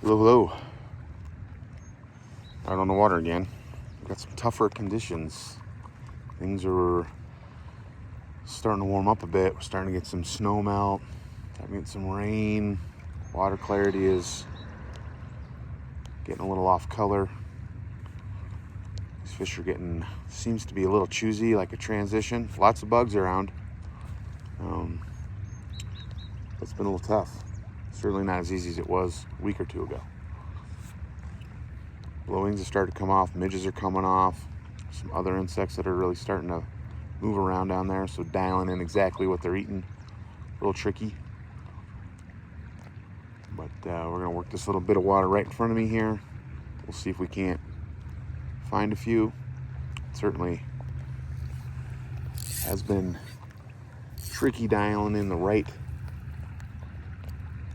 Hello, hello. Out on the water again. We've got some tougher conditions. Things are starting to warm up a bit. We're starting to get some snow melt, starting to get some rain. Water clarity is getting a little off color. These fish are seems to be a little choosy, like a transition. Lots of bugs around. It's been a little tough. Certainly not as easy as it was a week or two ago. Blowings have started to come off. Midges are coming off. Some other insects that are really starting to move around down there. So dialing in exactly what they're eating, a little tricky. But we're gonna work this little bit of water right in front of me here. We'll see if we can't find a few. It certainly has been tricky dialing in the right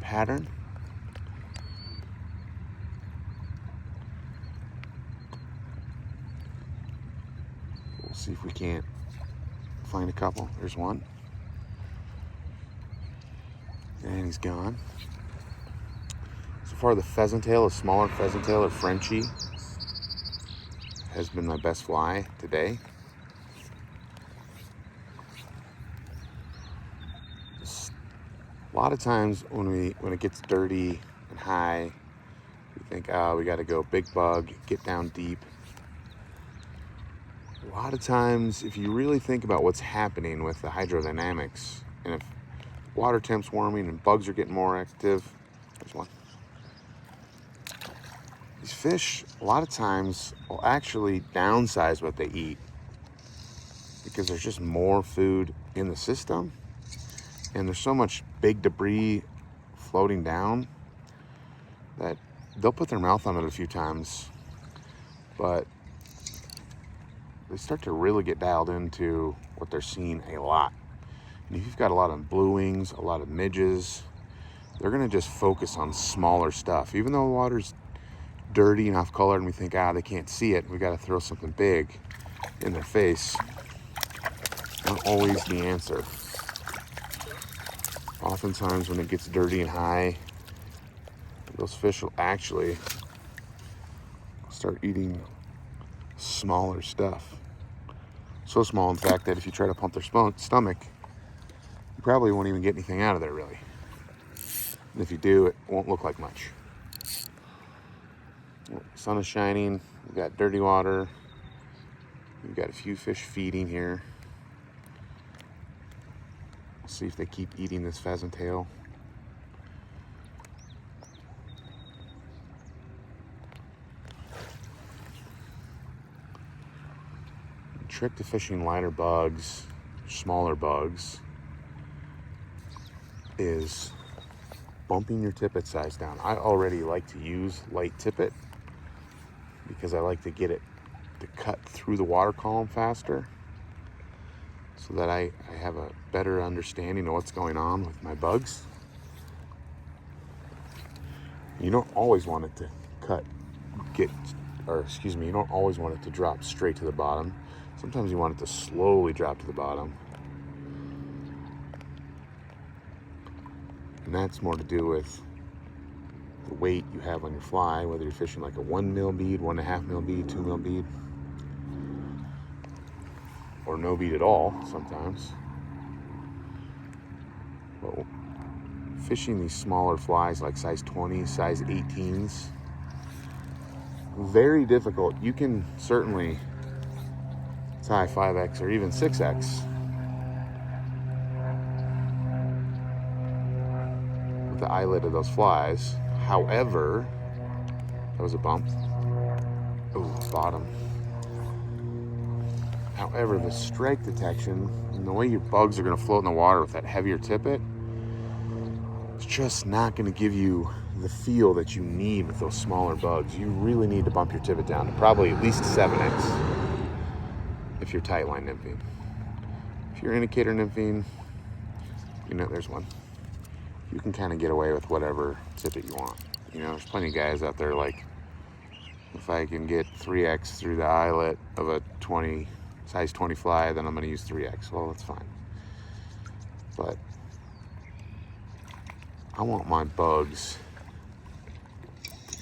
pattern. We'll see if we can't find a couple. There's one. And he's gone. So far the pheasant tail, a smaller pheasant tail or Frenchie, has been my best fly today. A lot of times when it gets dirty and high, we think, oh, we got to go big bug, get down deep. A lot of times, if you really think about what's happening with the hydrodynamics, and if water temp's warming and bugs are getting more active, there's one. These fish, a lot of times, will actually downsize what they eat because there's just more food in the system. And there's so much big debris floating down that they'll put their mouth on it a few times, but they start to really get dialed into what they're seeing a lot. And if you've got a lot of blue wings, a lot of midges, they're gonna just focus on smaller stuff. Even though the water's dirty and off color and we think, they can't see it, we gotta throw something big in their face. Not always the answer. Oftentimes when it gets dirty and high, those fish will actually start eating smaller stuff. So small, in fact, that if you try to pump their stomach, you probably won't even get anything out of there, really. And if you do, it won't look like much. Sun is shining. We've got dirty water. We've got a few fish feeding here. See if they keep eating this pheasant tail. The trick to fishing lighter bugs, smaller bugs, is bumping your tippet size down. I already like to use light tippet because I like to get it to cut through the water column faster, so that I have a better understanding of what's going on with my bugs. You don't always want it to you don't always want it to drop straight to the bottom. Sometimes you want it to slowly drop to the bottom. And that's more to do with the weight you have on your fly, whether you're fishing like a 1 mil bead, 1.5 mil bead, 2 mil bead, or no bead at all sometimes. But fishing these smaller flies like size 20, size 18s, very difficult. You can certainly tie 5X or even 6X with the eyelid of those flies. However, that was a bump. Oh, bottom. However, the strike detection and the way your bugs are going to float in the water with that heavier tippet, it's just not going to give you the feel that you need with those smaller bugs. You really need to bump your tippet down to probably at least 7X if you're tight line nymphing. If you're indicator nymphing, there's one. You can kind of get away with whatever tippet you want. There's plenty of guys out there like, if I can get 3X through the eyelet of a size 20 fly, then I'm going to use 3X. Well, that's fine. But I want my bugs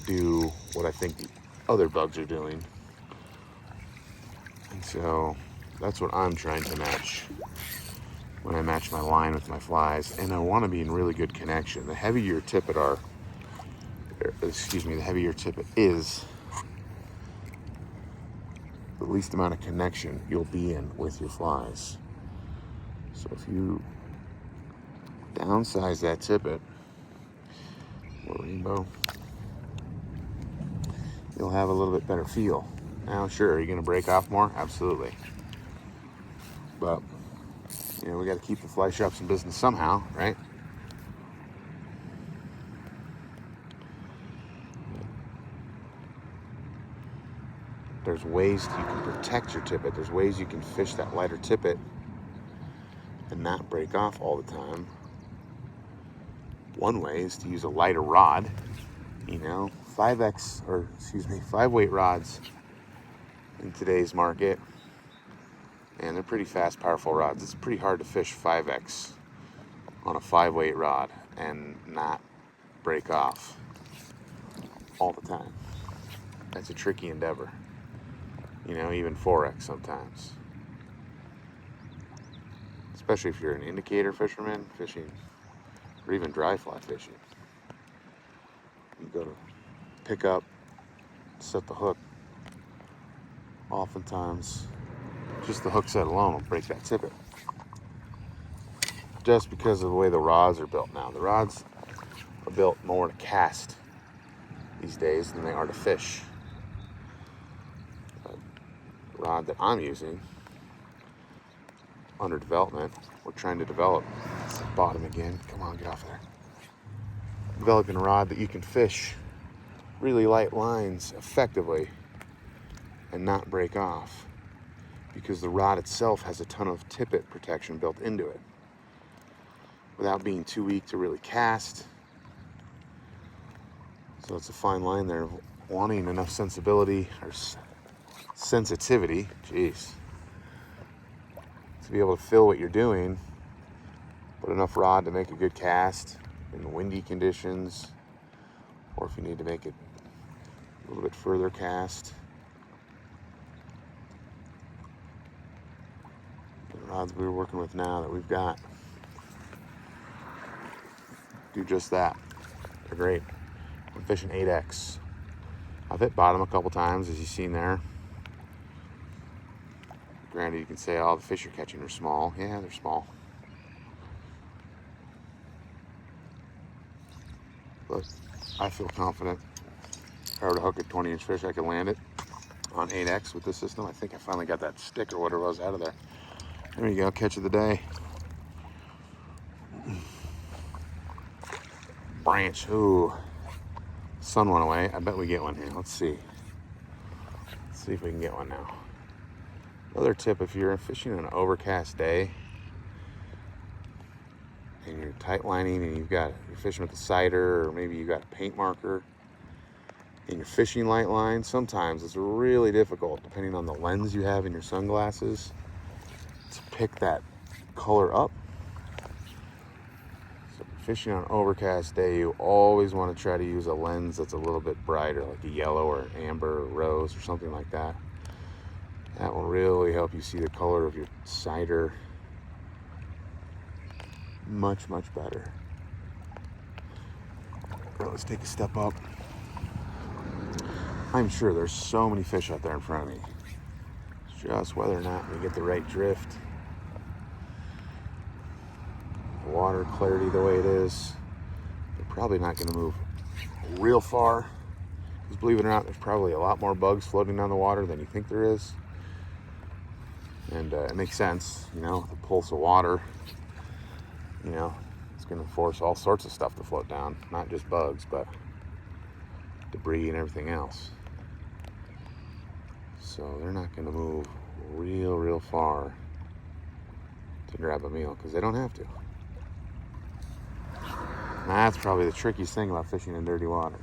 do what I think the other bugs are doing. And so that's what I'm trying to match when I match my line with my flies. And I want to be in really good connection. The heavier your tippet are, the heavier your tippet is, the least amount of connection you'll be in with your flies. So if you downsize that tippet, or rainbow, you'll have a little bit better feel. Now, sure, are you going to break off more? Absolutely. But, we got to keep the fly shops in business somehow, right? There's ways you can protect your tippet. There's ways you can fish that lighter tippet and not break off all the time. One way is to use a lighter rod. 5-weight rods in today's market, and they're pretty fast, powerful rods. It's pretty hard to fish 5X on a 5-weight rod and not break off all the time. That's a tricky endeavor. Even 4X sometimes. Especially if you're an indicator fisherman fishing, or even dry fly fishing. You go to pick up, set the hook. Oftentimes, just the hook set alone will break that tippet. Just because of the way the rods are built now. The rods are built more to cast these days than they are to fish. The rod that I'm using, under development, we're trying to develop. It's the bottom again. Come on, get off there. Developing a rod that you can fish really light lines effectively and not break off, because the rod itself has a ton of tippet protection built into it without being too weak to really cast. So it's a fine line there of wanting enough sensibility or sensitivity, to be able to feel what you're doing, but enough rod to make a good cast in windy conditions, or if you need to make it a little bit further cast. The rods we're working with now that we've got do just that. They're great. I'm fishing 8X. I've hit bottom a couple times, as you've seen there. Granted, you can say, oh, the fish you're catching are small. Yeah, they're small. But I feel confident. If I were to hook a 20-inch fish, I could land it on 8X with this system. I think I finally got that stick or whatever was out of there. There you go, catch of the day. Branch. Ooh, sun went away. I bet we get one here. Let's see. Let's see if we can get one now. Another tip: if you're fishing on an overcast day and you're tight lining and you're fishing with a sighter, or maybe you got a paint marker in your fishing light line, sometimes it's really difficult, depending on the lens you have in your sunglasses, to pick that color up. So fishing on an overcast day, you always want to try to use a lens that's a little bit brighter, like a yellow or amber or rose or something like that. That will really help you see the color of your sighter much, much better. Well, let's take a step up. I'm sure there's so many fish out there in front of me. It's just whether or not we get the right drift. Water clarity the way it is, they're probably not going to move real far. Because believe it or not, there's probably a lot more bugs floating down the water than you think there is. And it makes sense, the pulse of water, it's going to force all sorts of stuff to float down, not just bugs, but debris and everything else. So they're not going to move real far to grab a meal, because they don't have to. And that's probably the trickiest thing about fishing in dirty water,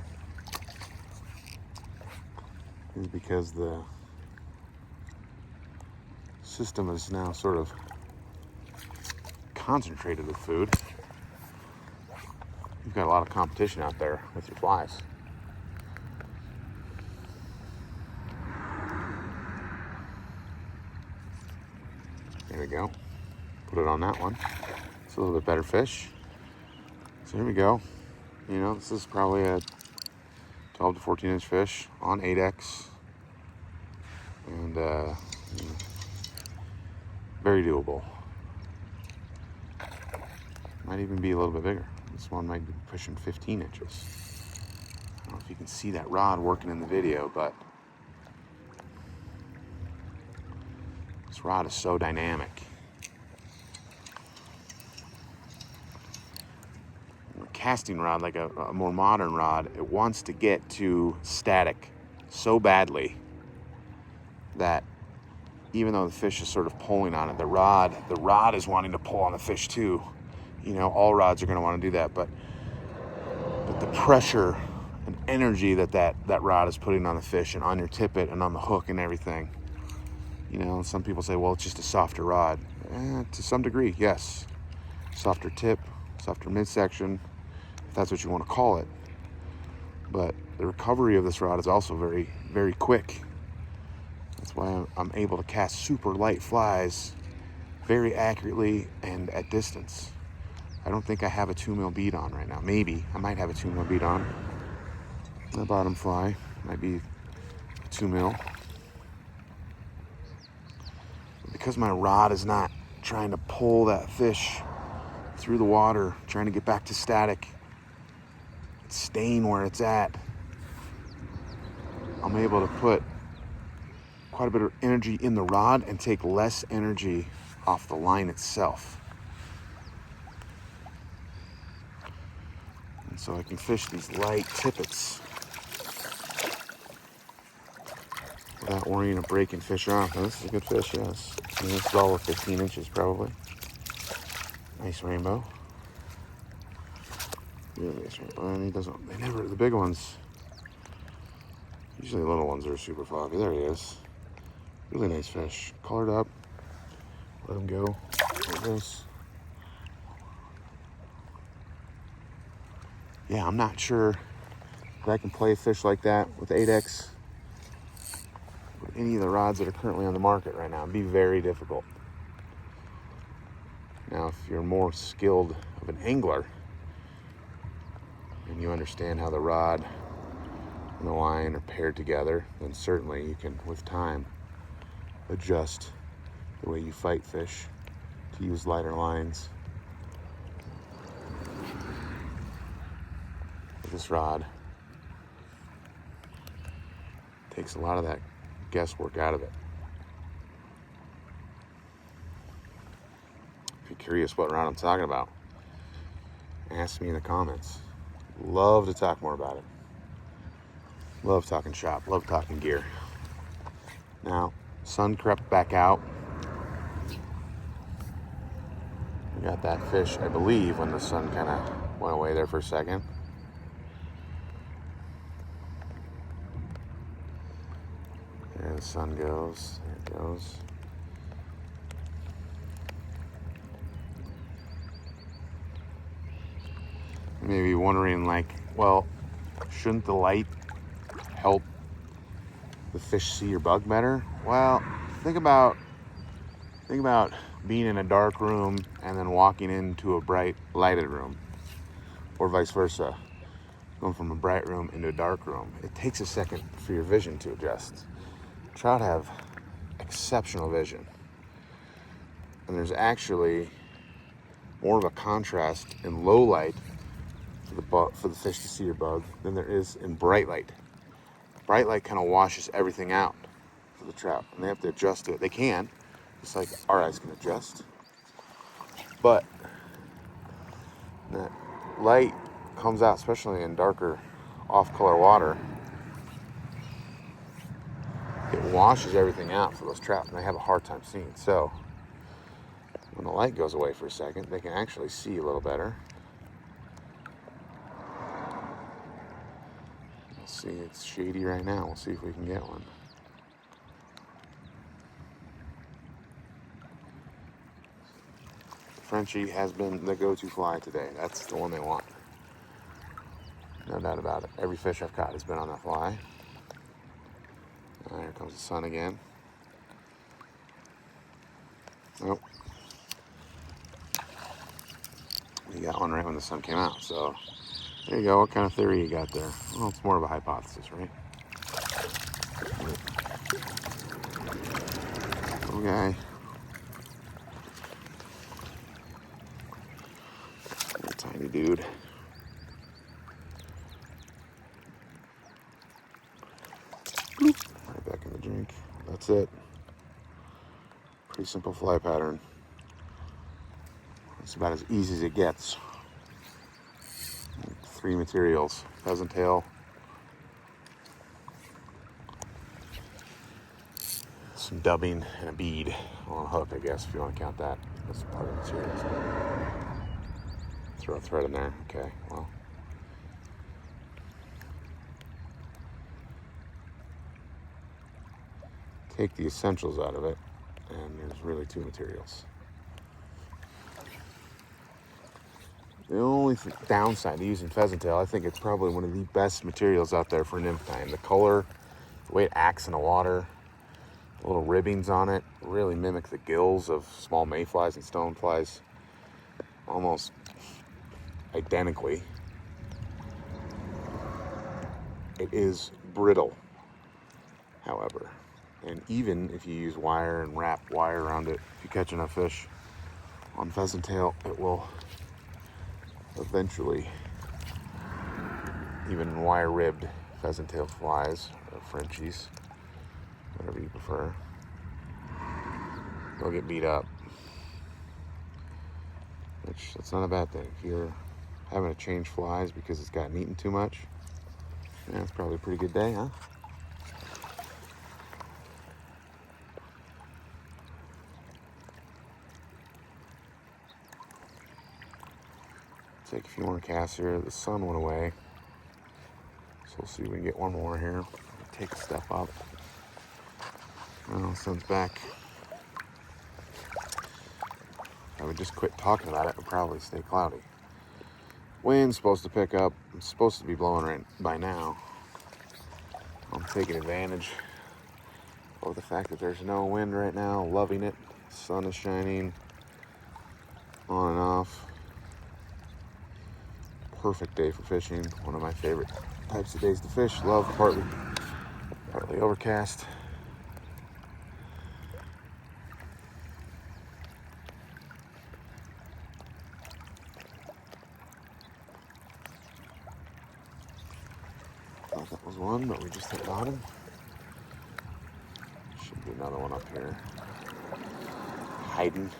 is because the system is now sort of concentrated with food. You've got a lot of competition out there with your flies. There we go. Put it on that one. It's a little bit better fish. So here we go. You know, this is probably a 12 to 14 inch fish on 8X. And very doable. Might even be a little bit bigger. This one might be pushing 15 inches. I don't know if you can see that rod working in the video, but this rod is so dynamic. A casting rod, like a more modern rod, it wants to get to static so badly that even though the fish is sort of pulling on it, the rod is wanting to pull on the fish too. You know, all rods are going to want to do that, but the pressure and energy that rod is putting on the fish and on your tippet and on the hook and everything. You know, some people say, well, it's just a softer rod. To some degree, yes. Softer tip, softer midsection, if that's what you want to call it. But the recovery of this rod is also very, very quick. That's why I'm able to cast super light flies very accurately and at distance. I don't think I have a 2 mil bead on right now. Maybe I might have a 2 mil bead on. The bottom fly might be a 2 mil. Because my rod is not trying to pull that fish through the water, trying to get back to static, it's staying where it's at, I'm able to put quite a bit of energy in the rod and take less energy off the line itself. And so I can fish these light tippets without worrying of breaking fish off. Now, this is a good fish, yes. I mean, this is all of 15 inches probably. Nice rainbow. Really nice rainbow. And the big ones, usually the little ones are super foggy. There he is. Really nice fish. Colored up. Let him go. Like this. Yeah, I'm not sure that I can play a fish like that with 8X with any of the rods that are currently on the market right now. It'd be very difficult. Now, if you're more skilled of an angler and you understand how the rod and the line are paired together, then certainly you can, with time, adjust the way you fight fish to use lighter lines. But this rod takes a lot of that guesswork out of it. If you're curious what rod I'm talking about, ask me in the comments. Love to talk more about it. Love talking shop, love talking gear. Now, sun crept back out. We got that fish, I believe, when the sun kind of went away there for a second. There the sun goes. There it goes. You may be wondering, like, well, shouldn't the light help the fish see your bug better? Well, think about being in a dark room and then walking into a bright lighted room, or vice versa, going from a bright room into a dark room. It takes a second for your vision to adjust. Trout have exceptional vision, and there's actually more of a contrast in low light for the fish to see your bug than there is in bright light. Bright light kind of washes everything out for the trout, and they have to adjust to it. They can, just like our eyes can adjust. But that light comes out, especially in darker, off-color water. It washes everything out for those trout, and they have a hard time seeing. So when the light goes away for a second, they can actually see a little better. Let's see, it's shady right now. We'll see if we can get one. Frenchie has been the go-to fly today. That's the one they want. No doubt about it. Every fish I've caught has been on that fly. Here comes the sun again. Nope. You got one right when the sun came out, so there you go. What kind of theory you got there? Well, it's more of a hypothesis, right? Okay. Little tiny dude. Right back in the drink. That's it. Pretty simple fly pattern. It's about as easy as it gets. 3 materials: pheasant tail, some dubbing, and a bead on a hook, I guess, if you want to count that. That's part of the materials. Throw a thread in there. Okay, well. Take the essentials out of it, and there's really 2 materials. The only downside to using pheasant tail, I think it's probably one of the best materials out there for nymph time. The color, the way it acts in the water, the little ribbings on it really mimic the gills of small mayflies and stoneflies almost identically. It is brittle, however, and even if you use wire and wrap wire around it, if you catch enough fish on pheasant tail, it will eventually, even wire-ribbed pheasant tail flies or Frenchies, whatever you prefer, they'll get beat up. Which, that's not a bad thing. If you're having to change flies because it's gotten eaten too much, yeah, it's probably a pretty good day, huh? Take a few more casts here. The sun went away, so we'll see if we can get one more here. Take a step up. Well, the sun's back. I would just quit talking about it and probably stay cloudy. Wind's supposed to pick up. It's supposed to be blowing right by now. I'm taking advantage of the fact that there's no wind right now. Loving it. The sun is shining on and off. Perfect day for fishing. One of my favorite types of days to fish. Love partly overcast. Thought that was one, but we just hit bottom. Should be another one up here. Hiding.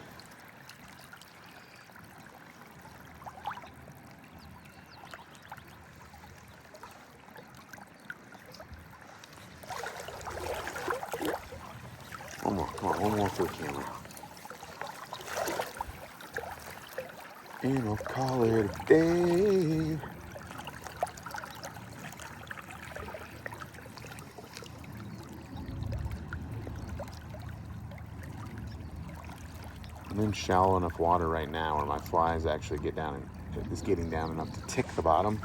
One more, come on, one more for the camera. And I'll call it a day. I'm in shallow enough water right now where my flies actually get down and is getting down enough to tick the bottom.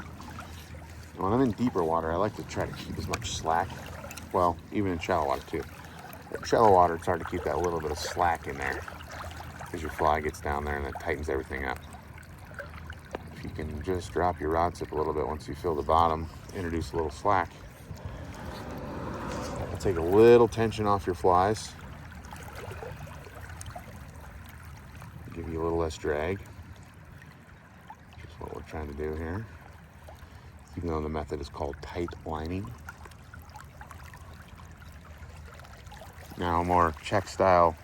And when I'm in deeper water, I like to try to keep as much slack. Well, even in shallow water too. But shallow water, it's hard to keep that little bit of slack in there because your fly gets down there and it tightens everything up. If you can just drop your rod tip a little bit once you feel the bottom, introduce a little slack, that'll take a little tension off your flies. Give you a little less drag, which is what we're trying to do here. Even though the method is called tight lining. Now, more Czech style,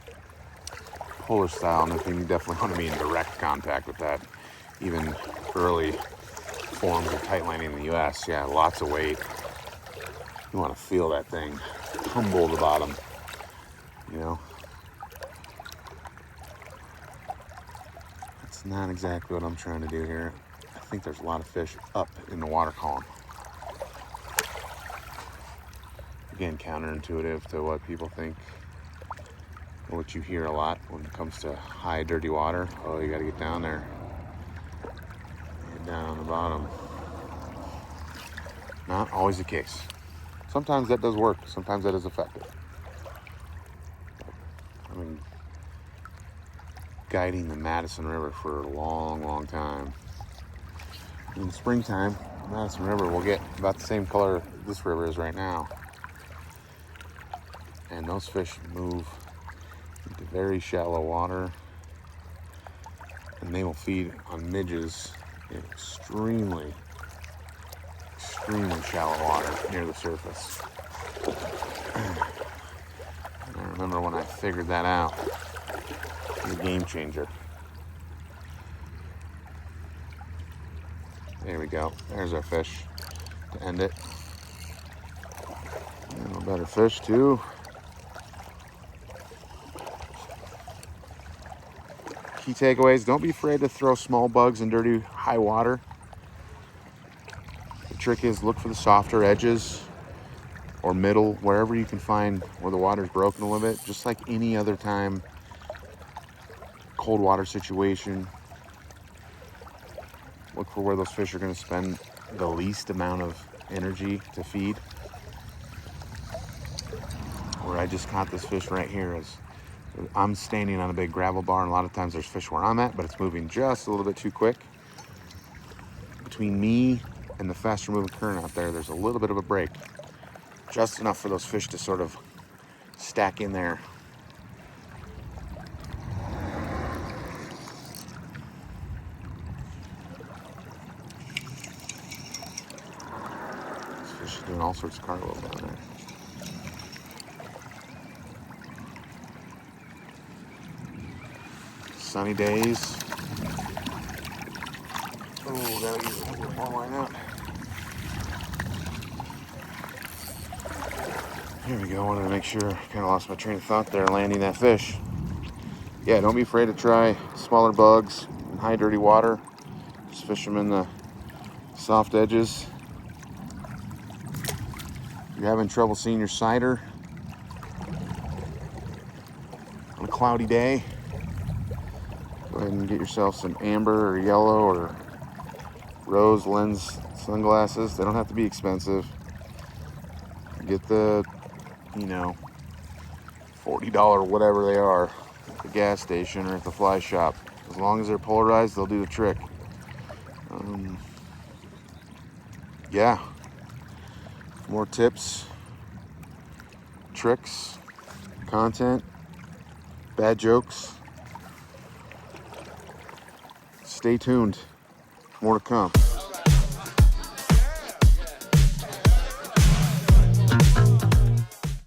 Polish style nymphing, you definitely want to be in direct contact with that. Even early forms of tight lining in the US, yeah, lots of weight. You want to feel that thing tumble the bottom, you know. That's not exactly what I'm trying to do here. I think there's a lot of fish up in the water column. Again, counterintuitive to what people think, or what you hear a lot when it comes to high, dirty water. Oh, you got to get down there. Get down on the bottom. Not always the case. Sometimes that does work. Sometimes that is effective. I mean, guiding the Madison River for a long, long time. In the springtime, Madison River will get about the same color this river is right now. And those fish move into very shallow water, and they will feed on midges in extremely shallow water near the surface. And I remember when I figured that out, it was a game changer. There we go. There's our fish to end it. And a better fish too. Key takeaways: don't be afraid to throw small bugs in dirty high water. The trick is look for the softer edges or middle, wherever you can find where the water's broken a little bit, just like any other time. Cold water situation, look for where those fish are going to spend the least amount of energy to feed. Where I just caught this fish right here is I'm standing on a big gravel bar, and a lot of times there's fish where I'm at, but it's moving just a little bit too quick. Between me and the faster moving current out there, there's a little bit of a break, just enough for those fish to sort of stack in there. This fish is doing all sorts of cargo down there. Sunny days. Oh, gotta use a little more line out. Here we go. Wanted to make sure. Kind of lost my train of thought there, landing that fish. Yeah, don't be afraid to try smaller bugs in high dirty water. Just fish them in the soft edges. If you're having trouble seeing your cider on a cloudy day, go ahead and get yourself some amber or yellow or rose lens sunglasses. They don't have to be expensive. Get the, $40 whatever they are at the gas station or at the fly shop. As long as they're polarized, they'll do the trick. Yeah. More tips, tricks, content, bad jokes. Stay tuned. More to come.